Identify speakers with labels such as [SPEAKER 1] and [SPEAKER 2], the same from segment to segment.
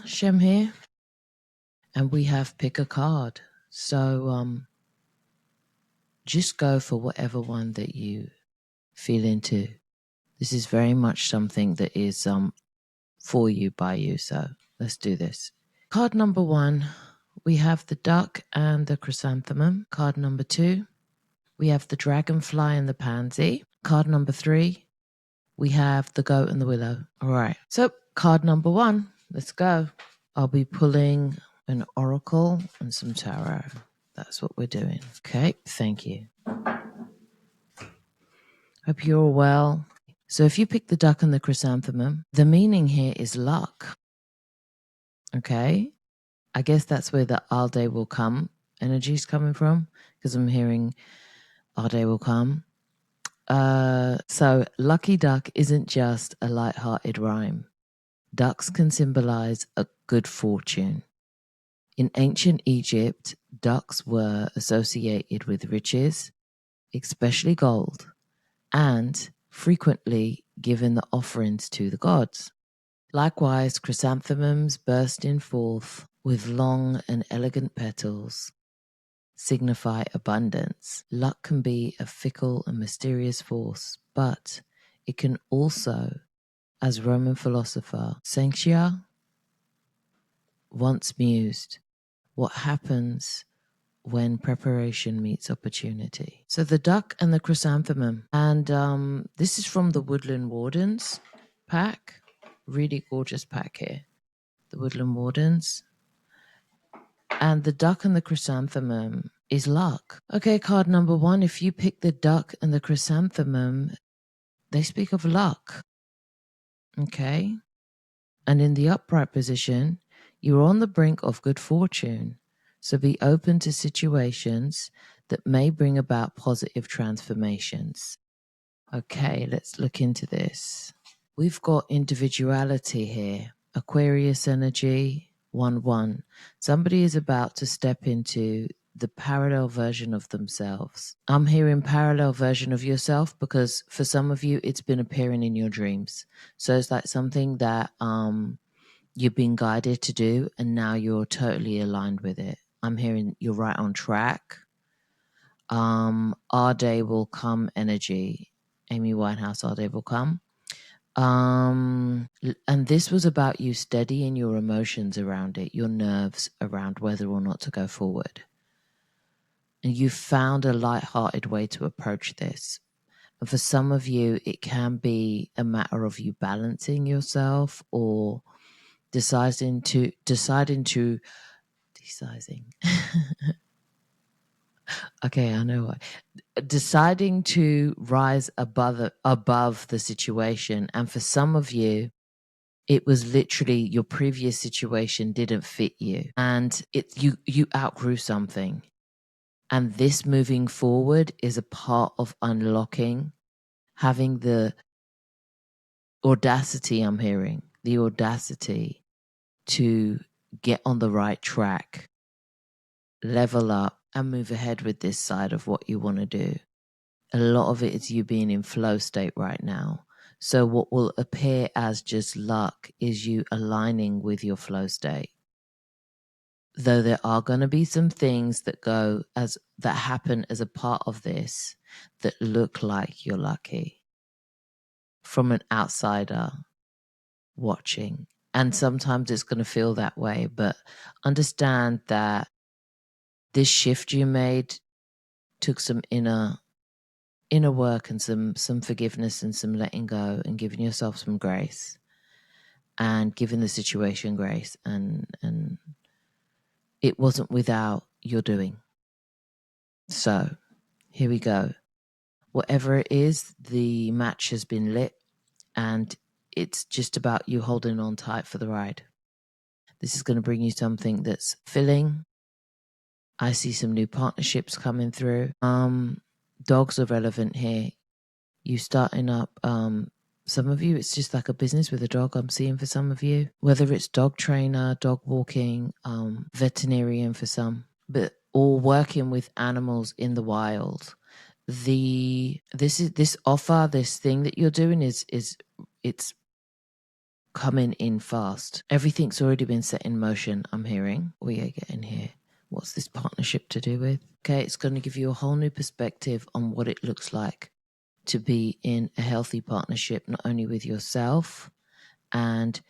[SPEAKER 1] Shem here, and we have pick a card. So just go for whatever one that you feel into. This is very much something that is for you, by you. So let's do this. Card number 1, we have the Duck and the Chrysanthemum. Card number 2, we have the Dragonfly and the Pansy. Card number 3, we have the Goat and the Willow. All right. So card number 1, let's go. I'll be pulling an oracle and some tarot. That's what we're doing. Okay, thank you. Hope you're all well. So if you pick the Duck and the Chrysanthemum, the meaning here is luck. Okay, I guess that's where the our day will come energy is coming from, because I'm hearing our day will come. So lucky duck isn't just a light-hearted rhyme. Ducks can symbolize a good fortune. In ancient Egypt, ducks were associated with riches, especially gold, and frequently given the offerings to the gods. Likewise, chrysanthemums bursting forth with long and elegant petals signify abundance. Luck can be a fickle and mysterious force, but it can also, as Roman philosopher Seneca once mused, what happens when preparation meets opportunity. So the Duck and the Chrysanthemum. And this is from the Woodland Wardens pack. Really gorgeous pack here. The Woodland Wardens. And the Duck and the Chrysanthemum is luck. Okay, card number 1. If you pick the Duck and the Chrysanthemum, they speak of luck. Okay. And in the upright position, you're on the brink of good fortune. So be open to situations that may bring about positive transformations. Okay, let's look into this. We've got individuality here. Aquarius energy, 1-1. Somebody is about to step into the parallel version of themselves. I'm hearing parallel version of yourself because for some of you, it's been appearing in your dreams. So it's like something that you've been guided to do, and now you're totally aligned with it. I'm hearing you're right on track. Our day will come energy. Amy Winehouse, our day will come. And this was about you steadying your emotions around it, your nerves around whether or not to go forward. And you found a light-hearted way to approach this. And for some of you, it can be a matter of you balancing yourself or deciding. Okay, I know why. Deciding to rise above the situation. And for some of you, it was literally your previous situation didn't fit you, and you outgrew something. And this moving forward is a part of unlocking, having the audacity, I'm hearing, the audacity to get on the right track, level up, and move ahead with this side of what you want to do. A lot of it is you being in flow state right now. So what will appear as just luck is you aligning with your flow state. Though there are going to be some things that happen as a part of this that look like you're lucky from an outsider watching. And sometimes it's going to feel that way, but understand that this shift you made took some inner work and some forgiveness and some letting go and giving yourself some grace and giving the situation grace, and it wasn't without your doing. So here we go. Whatever it is, the match has been lit, and it's just about you holding on tight for the ride. This is going to bring you something that's filling. I see some new partnerships coming through. Dogs are relevant here. You starting up, some of you, it's just like a business with a dog I'm seeing for some of you. Whether it's dog trainer, dog walking, veterinarian for some, or working with animals in the wild. This thing that you're doing is it's coming in fast. Everything's already been set in motion, I'm hearing. We are getting here. What's this partnership to do with? Okay, it's going to give you a whole new perspective on what it looks like to be in a healthy partnership, not only with yourself, and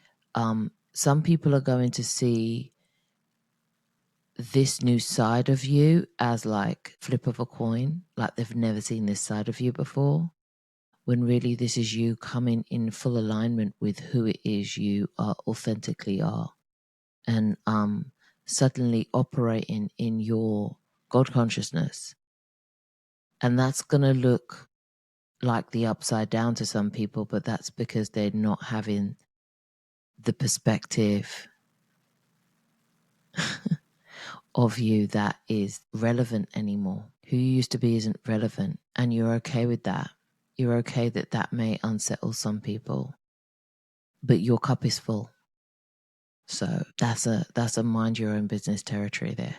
[SPEAKER 1] some people are going to see this new side of you as like flip of a coin, like they've never seen this side of you before, when really this is you coming in full alignment with who it is you are authentically are, and suddenly operating in your God consciousness. And that's going to look like the upside down to some people, but that's because they're not having the perspective of you that is relevant anymore. Who you used to be isn't relevant, and you're okay with that. You're okay that that may unsettle some people, but your cup is full. So that's a mind your own business territory there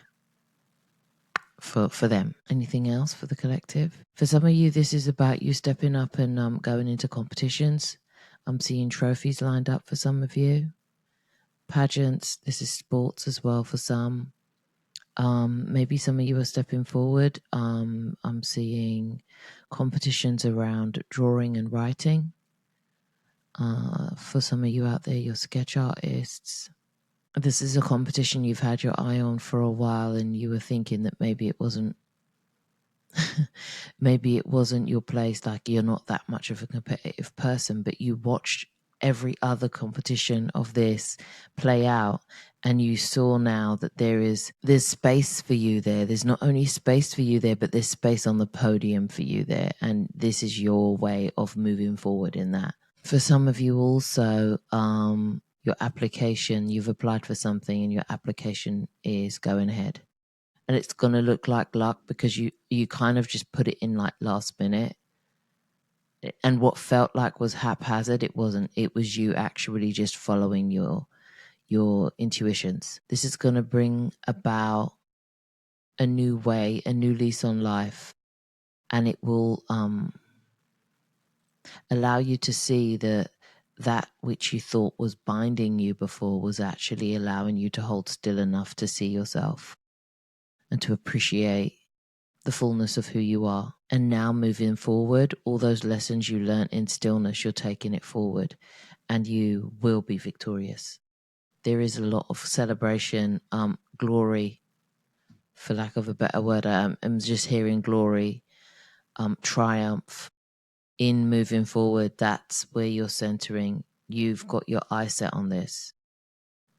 [SPEAKER 1] for them. Anything else for the collective? For some of you, this is about you stepping up and going into competitions. I'm seeing trophies lined up for some of you. Pageants, this is sports as well for some. Maybe some of you are stepping forward. I'm seeing competitions around drawing and writing. For some of you out there, you're sketch artists. This is a competition you've had your eye on for a while, and you were thinking that maybe it wasn't maybe it wasn't your place, like you're not that much of a competitive person, but you watched every other competition of this play out, and you saw now that there's space for you there. There's not only space for you there, but there's space on the podium for you there, and this is your way of moving forward in that. For some of you also, your application, you've applied for something and your application is going ahead. And it's going to look like luck because you kind of just put it in like last minute. And what felt like was haphazard, it wasn't. It was you actually just following your intuitions. This is going to bring about a new way, a new lease on life. And it will allow you to see that which you thought was binding you before was actually allowing you to hold still enough to see yourself and to appreciate the fullness of who you are. And now moving forward, all those lessons you learned in stillness, you're taking it forward and you will be victorious. There is a lot of celebration, glory, for lack of a better word. I'm just hearing glory, triumph. In moving forward, that's where you're centering. You've got your eye set on this,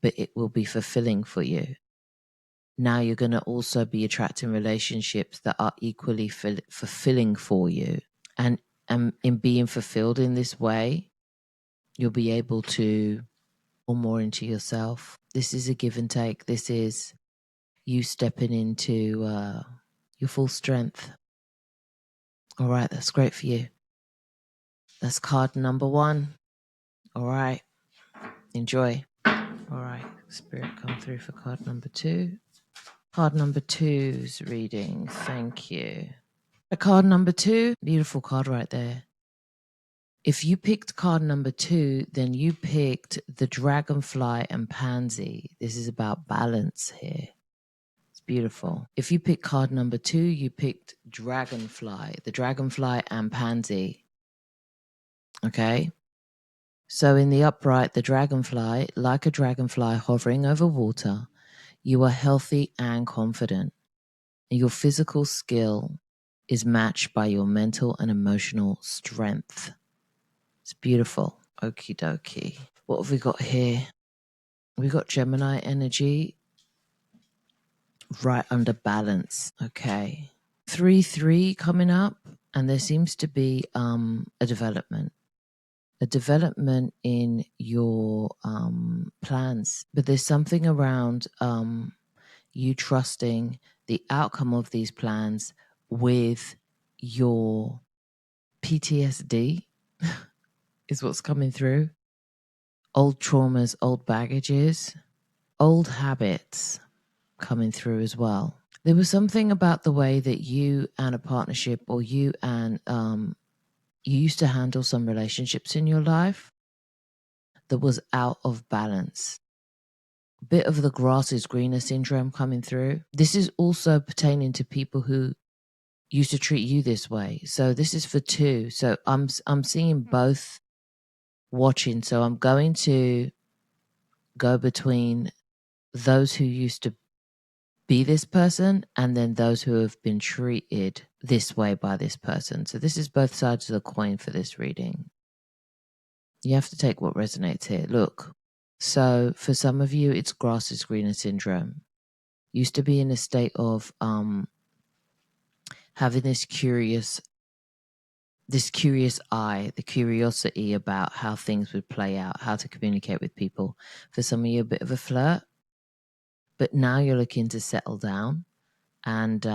[SPEAKER 1] but it will be fulfilling for you. Now you're going to also be attracting relationships that are equally fulfilling for you. And in being fulfilled in this way, you'll be able to pour more into yourself. This is a give and take. This is you stepping into your full strength. All right, that's great for you. That's card number 1. All right. Enjoy. All right. Spirit, come through for card number 2. Card number 2's reading. Thank you. Card number 2. Beautiful card right there. If you picked card number 2, then you picked the Dragonfly and Pansy. This is about balance here. It's beautiful. If you picked card number 2, you picked Dragonfly, the Dragonfly and Pansy. Okay. So in the upright, the dragonfly, like a dragonfly hovering over water, you are healthy and confident. Your physical skill is matched by your mental and emotional strength. It's beautiful. Okie dokie. What have we got here? We got Gemini energy right under balance. Okay. 3-3 coming up, and there seems to be a development in your plans. But there's something around you trusting the outcome of these plans with your PTSD is what's coming through. Old traumas, old baggages, old habits coming through as well. There was something about the way that you and a partnership, or you and you used to handle some relationships in your life that was out of balance. A bit of the grass is greener syndrome coming through. This is also pertaining to people who used to treat you this way. So this is for two. So I'm seeing both watching. So I'm going to go between those who used to be this person and then those who have been treated this way by this person. So this is both sides of the coin for this reading. You have to take what resonates here. Look, so for some of you, it's grass is greener syndrome. Used to be in a state of having this curious eye, the curiosity about how things would play out, how to communicate with people. For some of you, a bit of a flirt, but now you're looking to settle down, and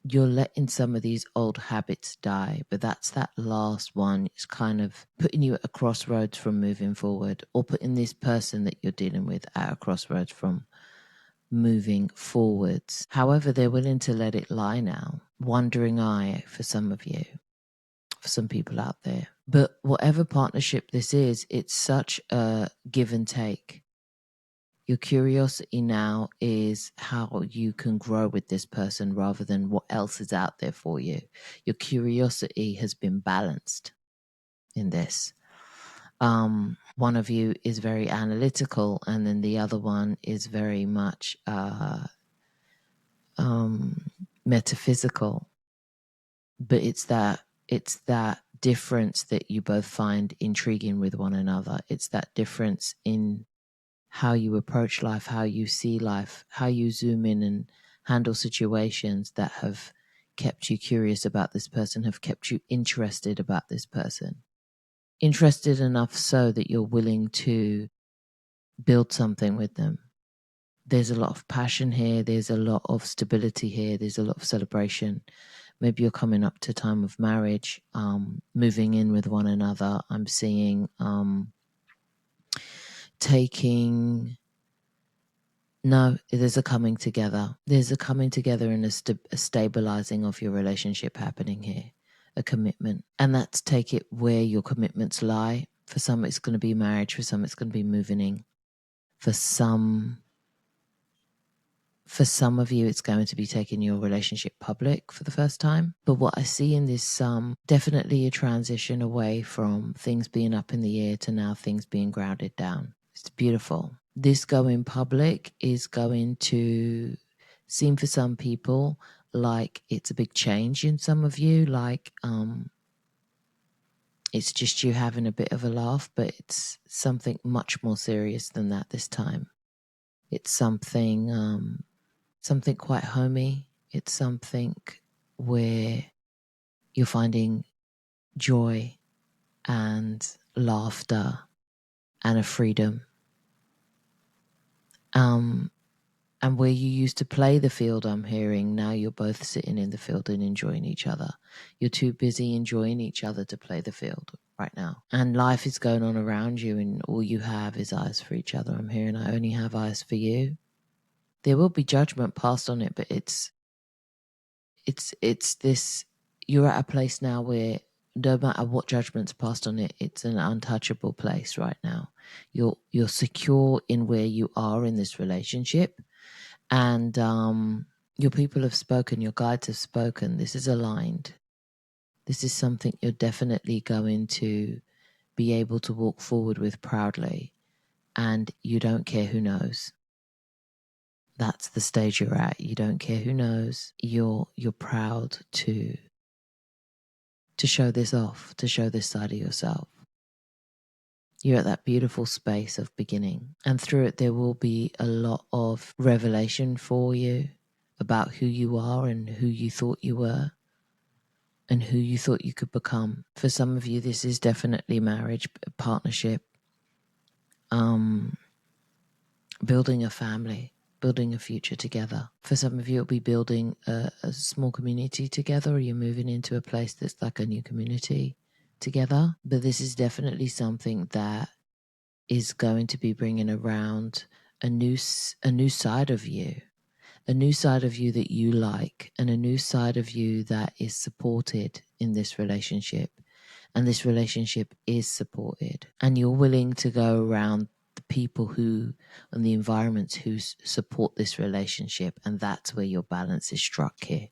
[SPEAKER 1] you're letting some of these old habits die. But that's that last one. It's kind of putting you at a crossroads from moving forward, or putting this person that you're dealing with at a crossroads from moving forwards. However, they're willing to let it lie now. Wandering eye for some of you, for some people out there. But whatever partnership this is, it's such a give and take. Your curiosity now is how you can grow with this person rather than what else is out there for you. Your curiosity has been balanced in this. One of you is very analytical, and then the other one is very much metaphysical. But it's that difference that you both find intriguing with one another. It's that difference in how you approach life, how you see life, how you zoom in and handle situations that have kept you curious about this person, have kept you interested about this person. Interested enough so that you're willing to build something with them. There's a lot of passion here. There's a lot of stability here. There's a lot of celebration. Maybe you're coming up to time of marriage, moving in with one another. I'm seeing there's a coming together. There's a coming together and a stabilizing of your relationship happening here, a commitment. And that's take it where your commitments lie. For some, it's going to be marriage. For some, it's going to be moving in. For some of you, it's going to be taking your relationship public for the first time. But what I see in this, definitely a transition away from things being up in the air to now things being grounded down. It's beautiful. This going public is going to seem for some people like it's a big change in some of you, like it's just you having a bit of a laugh, but it's something much more serious than that this time. It's something quite homey. It's something where you're finding joy and laughter and a freedom. And where you used to play the field, I'm hearing, now you're both sitting in the field and enjoying each other. You're too busy enjoying each other to play the field right now. And life is going on around you, and all you have is eyes for each other. I'm hearing, I only have eyes for you. There will be judgment passed on it, but it's this, you're at a place now where no matter what judgment's passed on it, it's an untouchable place right now. You're secure in where you are in this relationship, and your people have spoken, your guides have spoken. This is aligned. This is something you're definitely going to be able to walk forward with proudly, and you don't care who knows. That's the stage you're at. You don't care who knows. You're proud to show this off, to show this side of yourself. You're at that beautiful space of beginning. And through it, there will be a lot of revelation for you about who you are and who you thought you were and who you thought you could become. For some of you, this is definitely marriage, partnership, building a family, building a future together. For some of you, it'll be building a small community together, or you're moving into a place that's like a new community together. But this is definitely something that is going to be bringing around a new side of you, a new side of you that you like, and a new side of you that is supported in this relationship. and this relationship is supported, and you're willing to go around the people who and the environments who support this relationship, and that's where your balance is struck here.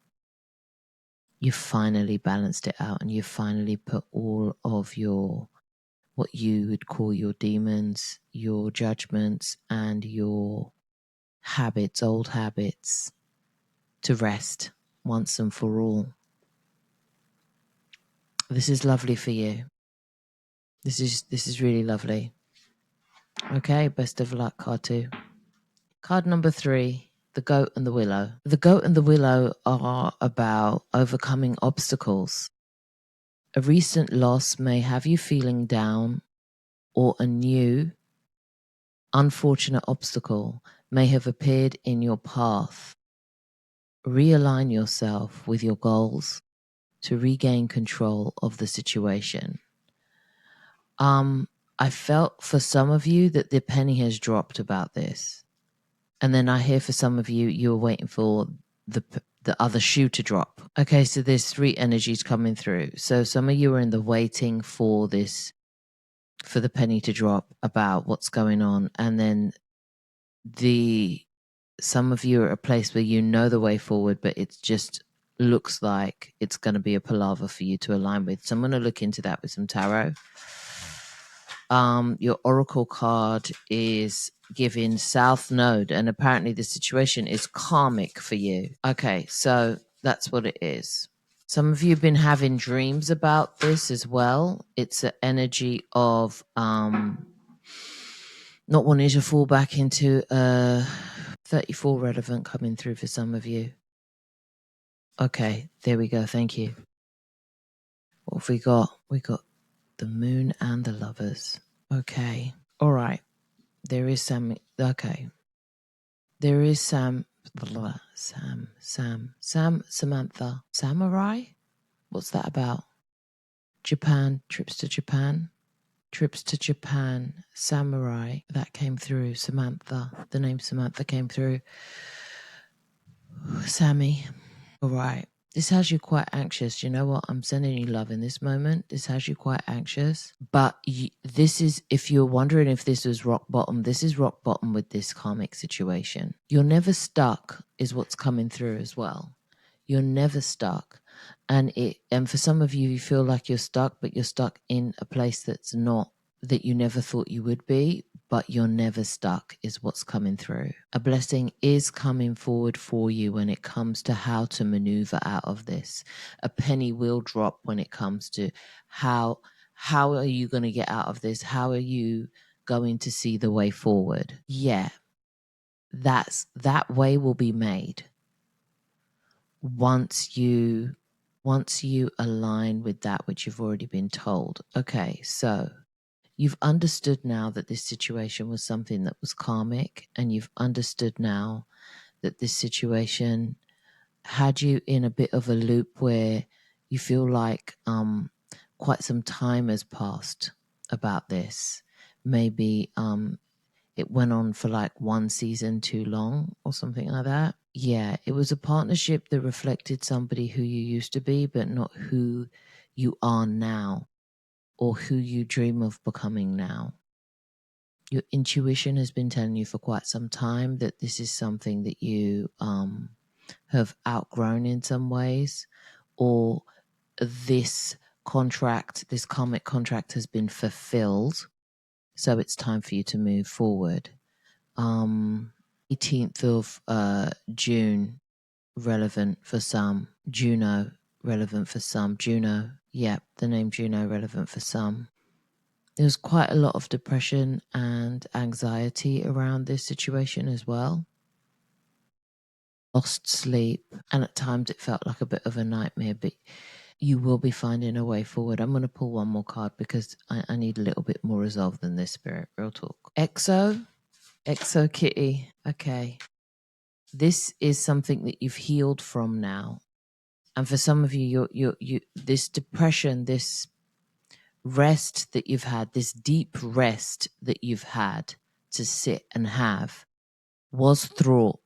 [SPEAKER 1] You finally balanced it out, and you finally put all of your, what you would call your demons, your judgments, and your habits, old habits, to rest once and for all. This is lovely for you. This is really lovely. Okay, best of luck, card 2. Card number 3, the Goat and the Willow. The Goat and the Willow are about overcoming obstacles. A recent loss may have you feeling down, or a new, unfortunate obstacle may have appeared in your path. Realign yourself with your goals to regain control of the situation. I felt for some of you that the penny has dropped about this. And then I hear for some of you, you were waiting for the other shoe to drop. Okay, so there's 3 energies coming through. So some of you are in the waiting for this, for the penny to drop about what's going on. And then some of you are at a place where you know the way forward, but it just looks like it's going to be a palaver for you to align with. So I'm going to look into that with some tarot. Your oracle card is giving South Node, and apparently the situation is karmic for you. Okay, so that's what it is. Some of you have been having dreams about this as well. It's an energy of not wanting to fall back into 34 relevant coming through for some of you. Okay, there we go. Thank you. What have we got? We got the Moon and the Lovers. Okay. All right. There is some. Okay. There is Samantha. Samurai? What's that about? Japan. Trips to Japan. Samurai. That came through. Samantha. The name Samantha came through. Sammy. All right. This has you quite anxious. You know what? I'm sending you love in this moment. This has you quite anxious. But this is, if you're wondering if this was rock bottom, this is rock bottom with this karmic situation. You're never stuck is what's coming through as well. You're never stuck. And for some of you, you feel like you're stuck, but you're stuck in a place that's not, that you never thought you would be, but you're never stuck is what's coming through. A blessing is coming forward for you when it comes to how to maneuver out of this. A penny will drop when it comes to how are you going to get out of this? How are you going to see the way forward? Yeah, that way will be made once you align with that which you've already been told. Okay, so you've understood now that this situation was something that was karmic, and you've understood now that this situation had you in a bit of a loop where you feel like quite some time has passed about this. Maybe it went on for like 1 season too long or something like that. Yeah, it was a partnership that reflected somebody who you used to be, but not who you are now, or who you dream of becoming now. Your intuition has been telling you for quite some time that this is something that you have outgrown in some ways, or this karmic contract has been fulfilled, so it's time for you to move forward. 18th of June, relevant for some. Juno, relevant for some. Juno, yep, the name Juno, relevant for some. There was quite a lot of depression and anxiety around this situation as well. Lost sleep, and at times it felt like a bit of a nightmare, but you will be finding a way forward. I'm going to pull one more card because I need a little bit more resolve than this, Spirit. Real talk. Exo Kitty. Okay. This is something that you've healed from now. And for some of you, you this depression, this rest that you've had, this deep rest that you've had to sit and have, was fraught,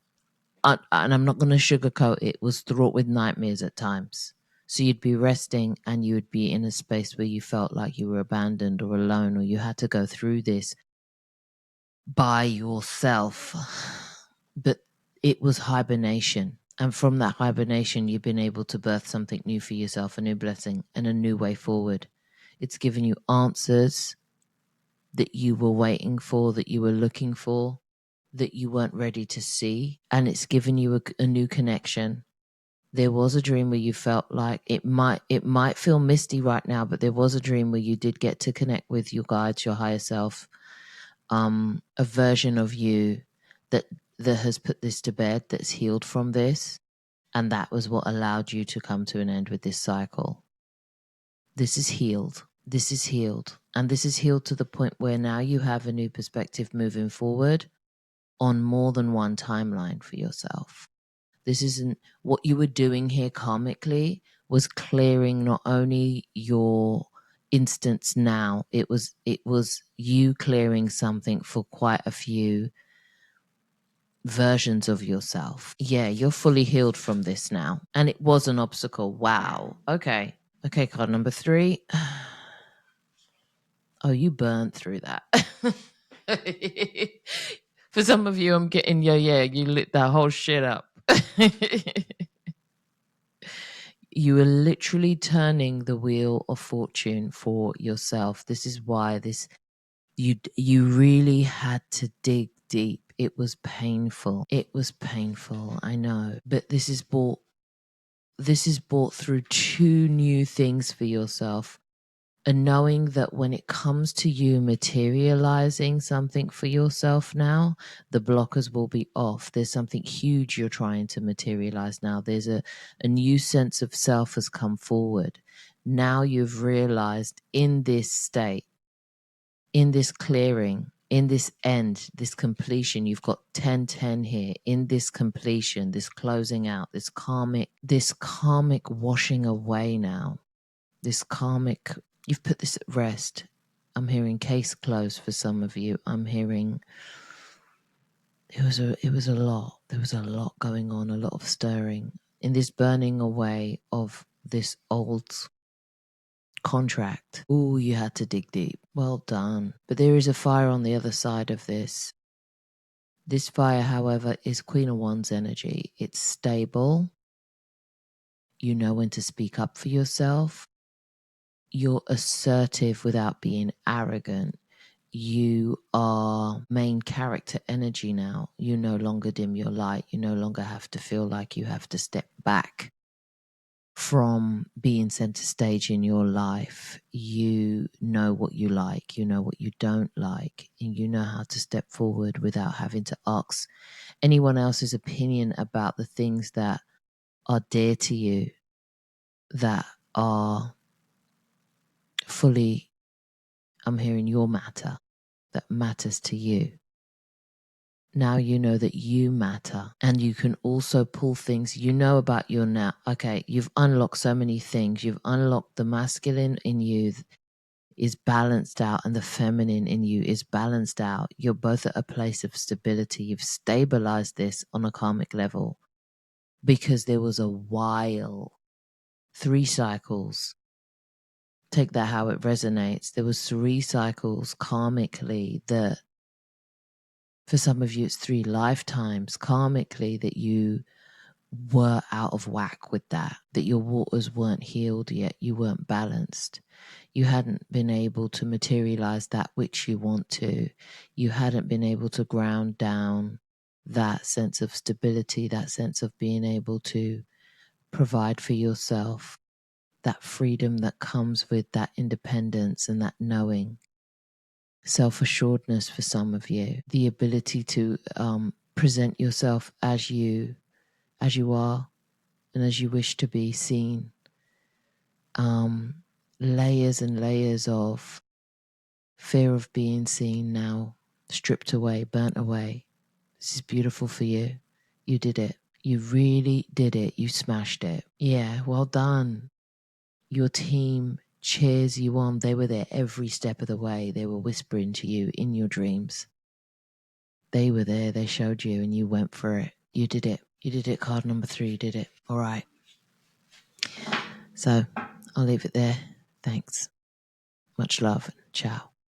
[SPEAKER 1] and I'm not going to sugarcoat it, was fraught with nightmares at times. So you'd be resting and you would be in a space where you felt like you were abandoned or alone, or you had to go through this by yourself. But it was hibernation. And from that hibernation, you've been able to birth something new for yourself, a new blessing and a new way forward. It's given you answers that you were waiting for, that you were looking for, that you weren't ready to see. And it's given you a new connection. There was a dream where you felt like it might feel misty right now, but there was a dream where you did get to connect with your guides, your higher self, a version of you that has put this to bed, that's healed from this. And that was what allowed you to come to an end with this cycle. This is healed. This is healed. And this is healed to the point where now you have a new perspective moving forward on more than one timeline for yourself. This isn't what you were doing here karmically, was clearing not only your instance now, it was you clearing something for quite a few versions of yourself. Yeah, you're fully healed from this now. And it was an obstacle. Wow. Okay. Okay, card number 3. Oh, you burned through that. For some of you, I'm getting, you lit that whole shit up. You are literally turning the wheel of fortune for yourself. This is why you really had to dig deep. It was painful. It was painful, I know. But this is brought through 2 new things for yourself. And knowing that when it comes to you materializing something for yourself now, the blockers will be off. There's something huge you're trying to materialize now. There's a new sense of self has come forward. Now you've realized in this state, in this clearing, in this end, this completion, you've got 10-10 here. In this completion, this closing out, this karmic washing away now, this karmic, you've put this at rest. I'm hearing case closed for some of you. I'm hearing it was a lot. There was a lot going on, a lot of stirring in this burning away of this old contract. Ooh, you had to dig deep. Well done. But there is a fire on the other side of this. This fire, however, is Queen of Wands energy. It's stable. You know when to speak up for yourself. You're assertive without being arrogant. You are main character energy now. You no longer dim your light. You no longer have to feel like you have to step back from being center stage in your life. You know what you like. You know what you don't like. And you know how to step forward without having to ask anyone else's opinion about the things that are dear to you, that are fully, I'm hearing your matter, that matters to you. Now you know that you matter, and you can also pull things you know about your now. Okay, you've unlocked so many things. You've unlocked the masculine in you is balanced out and the feminine in you is balanced out. You're both at a place of stability. You've stabilized this on a karmic level because there was a while, 3 cycles. Take that how it resonates. There was 3 cycles karmically that, for some of you, it's 3 lifetimes karmically that you were out of whack with that your waters weren't healed yet. You weren't balanced. You hadn't been able to materialize that which you want to. You hadn't been able to ground down that sense of stability, that sense of being able to provide for yourself, that freedom that comes with that independence and that knowing. Self-assuredness for some of you, the ability to present yourself as you are and as you wish to be seen. Layers and layers of fear of being seen now stripped away, burnt away. This is beautiful for you. You did it. You really did it. You smashed it. Yeah, well done. Your team cheers you on. They were there every step of the way. They were whispering to you in your dreams. They were there. They showed you and you went for it. You did it. You did it. Card number 3. You did it. All right. So I'll leave it there. Thanks. Much love. Ciao.